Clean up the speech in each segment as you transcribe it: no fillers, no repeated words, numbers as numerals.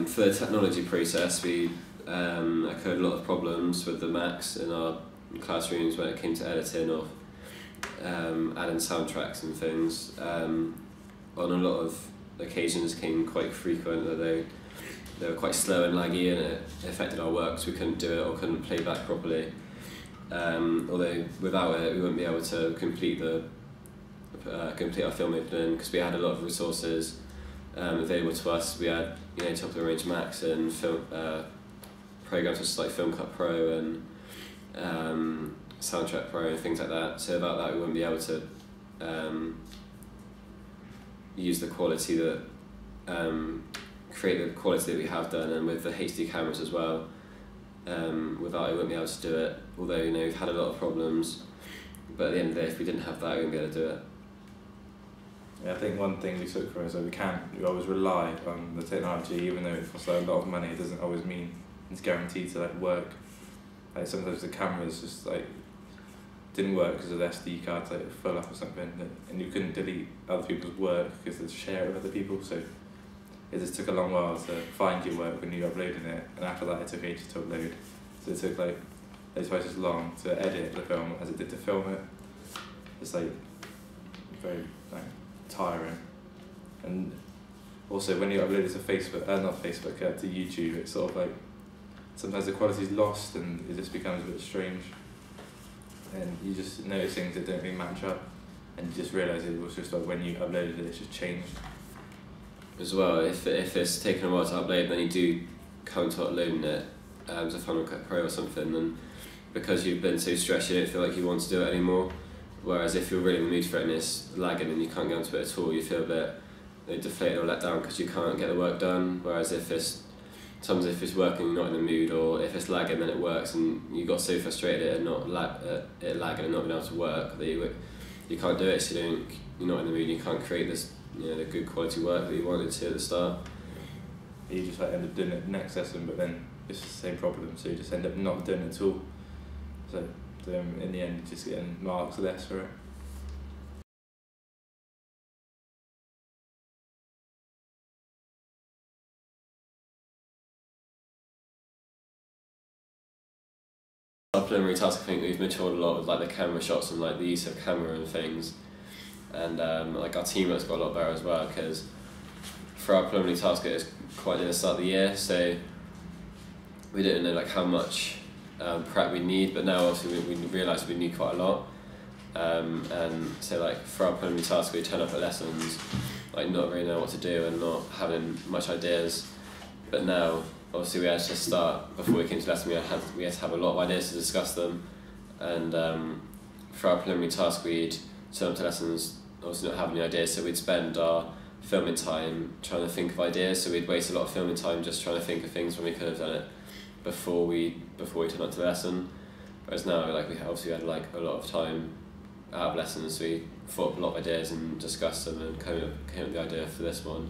For the technology process, we occurred a lot of problems with the Macs in our classrooms when it came to editing or adding soundtracks and things. On a lot of occasions, came quite frequent that they were quite slow and laggy, and it affected our work, so we couldn't do it or couldn't play back properly. Although without it, we wouldn't be able to complete our film opening, because we had a lot of resources available to us. We had top of the range Macs and film programs such as like Film Cut Pro and Soundtrack Pro and things like that. So without that, we wouldn't be able to use the quality that create the quality that we have done, and with the HD cameras as well. Without it, we wouldn't be able to do it. Although we've had a lot of problems, but at the end of the day, if we didn't have that, we wouldn't be able to do it. Yeah, I think one thing we took from it is that we always rely on the technology, even though it costs a lot of money. It doesn't always mean it's guaranteed to work. Like sometimes the cameras just didn't work because of the SD cards full up or something, and you couldn't delete other people's work because they'd share it with other people. So it just took a long while to find your work when you were uploading it, and after that it took ages to upload. So it took twice as long to edit the film as it did to film it. It's very tiring. And also when you upload it to Facebook, to YouTube, it's sometimes the quality's lost and it just becomes a bit strange. And you just notice things that don't really match up, and you just realise it was just when you uploaded it, it's just changed. As well, if it's taken a while to upload, then you do come to uploading it as a Final Cut Pro or something, and because you've been so stressed, you don't feel like you want to do it anymore. Whereas if you're really in the mood for it and it's lagging and you can't get onto it at all, you feel a bit deflated or let down because you can't get the work done. Whereas if it's working, you're not in the mood, or if it's lagging, then it works, and you got so frustrated at it lagging and not being able to work that you can't do it. So you're not in the mood. You can't create this the good quality work that you wanted to at the start. You just end up doing it next lesson, but then it's the same problem, so you just end up not doing it at all. So in the end, you're just getting marks less for it. Our preliminary task, I think we've matured a lot with the camera shots and the use of camera and things, and our teamwork's got a lot better as well, because for our preliminary task it was quite near the start of the year, so we didn't know how much prep we need, but now obviously we realised we need quite a lot, and so for our preliminary task we turn up at lessons not really know what to do and not having much ideas, but now obviously we had to start, before we came to lesson we had to have a lot of ideas to discuss them, and for our preliminary task we'd turn up to lessons obviously not having any ideas, so we'd spend our filming time trying to think of ideas, so we'd waste a lot of filming time just trying to think of things when we could have done it before we turn up to the lesson. Whereas now we obviously had a lot of time out of lessons, so we thought up a lot of ideas and discussed them and came up with the idea for this one.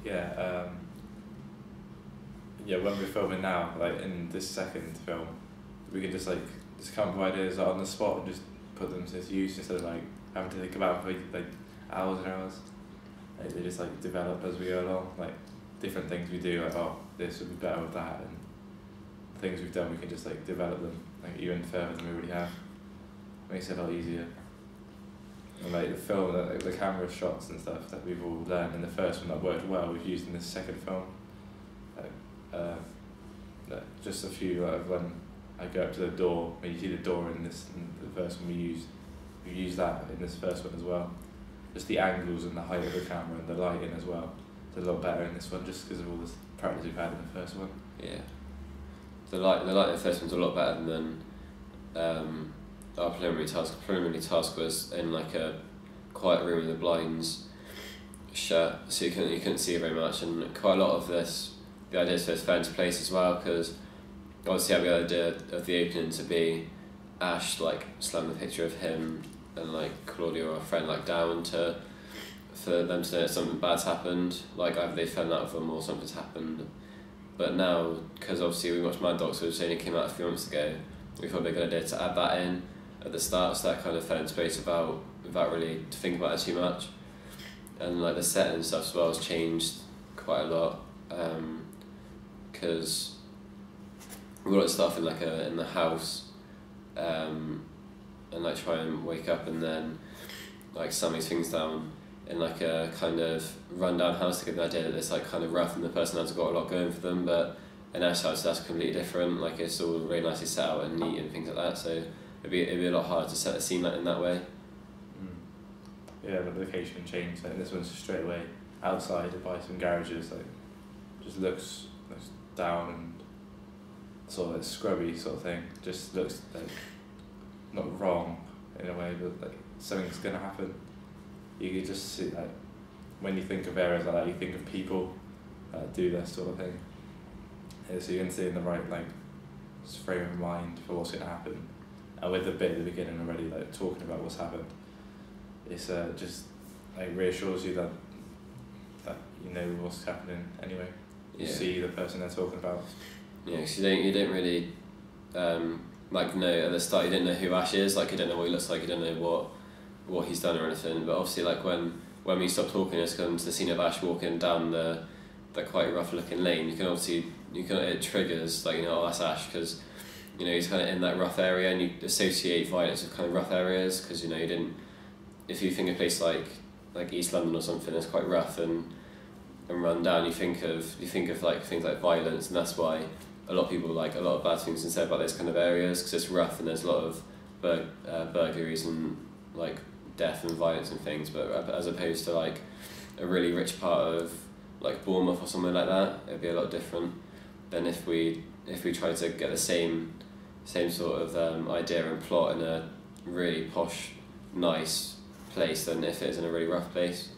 Yeah, when we're filming now, in this second film, we can just come up with ideas on the spot and just put them to use instead of having to think about them for hours and hours. They just develop as we go along. Different things we do, this would be better with that, and things we've done we can just develop them even further than we already have. Makes it a lot easier. And the film, the camera shots and stuff that we've all learned in the first one that worked well, we've used in this second film. Just a few when I go up to the door, when you see the door in the first one we used that in this first one as well. Just the angles and the height of the camera and the lighting as well. It's a lot better in this one just because of all the practice we've had in the first one. Yeah. The light in the first one's a lot better than our preliminary task. The preliminary task was in a quiet room with the blinds shut, so you couldn't see very much, and quite a lot of the ideas for this fell into place as well, because obviously I had the idea of the opening to be Ash slam the picture of him and Claudia or a friend down for them to know that something bad's happened, either they fell out of them or something's happened. But now, because obviously we watched Mad Dogs, which only came out a few months ago, we thought it'd be a good idea to add that in at the start, so that kind of fell into place without really thinking about it too much. And the set and stuff as well has changed quite a lot, because we got stuff in in the house, and like try and wake up and then like slam these things down in like a kind of rundown house to give the idea that it's like kind of rough and the person has got a lot going for them. But in Ash house that's completely different. Like it's all really nicely set out and neat and things like that. So it'd be a lot harder to set a scene in that way. Yeah, the location changed. Like this one's straight away outside by some garages. Like just looks down and sort of like scrubby sort of thing. Just looks like not wrong in a way, but like something's gonna happen. You can just see like when you think of areas like that, you think of people that do this sort of thing. And so you can see in the right like frame of mind for what's gonna happen. And with the bit at the beginning already, like talking about what's happened, it's just like reassures you that you know what's happening anyway. You see the person they're talking about. Yeah, because you don't really like know at the start. You don't know who Ash is. Like you don't know what he looks like. You don't know what he's done or anything. But obviously, like when we stop talking, it's comes the scene of Ash walking down the quite rough looking lane. It triggers like oh that's Ash, because he's kind of in that rough area, and you associate violence with kind of rough areas because you didn't. If you think a place like East London or something that's quite rough and run down, you think of like things like violence, and that's why a lot of people like a lot of bad things can say about those kind of areas, because it's rough and there's a lot of burglaries and like death and violence and things. But as opposed to like a really rich part of like Bournemouth or something like that, it'd be a lot different than if we try to get the same sort of idea and plot in a really posh, nice place than if it's in a really rough place.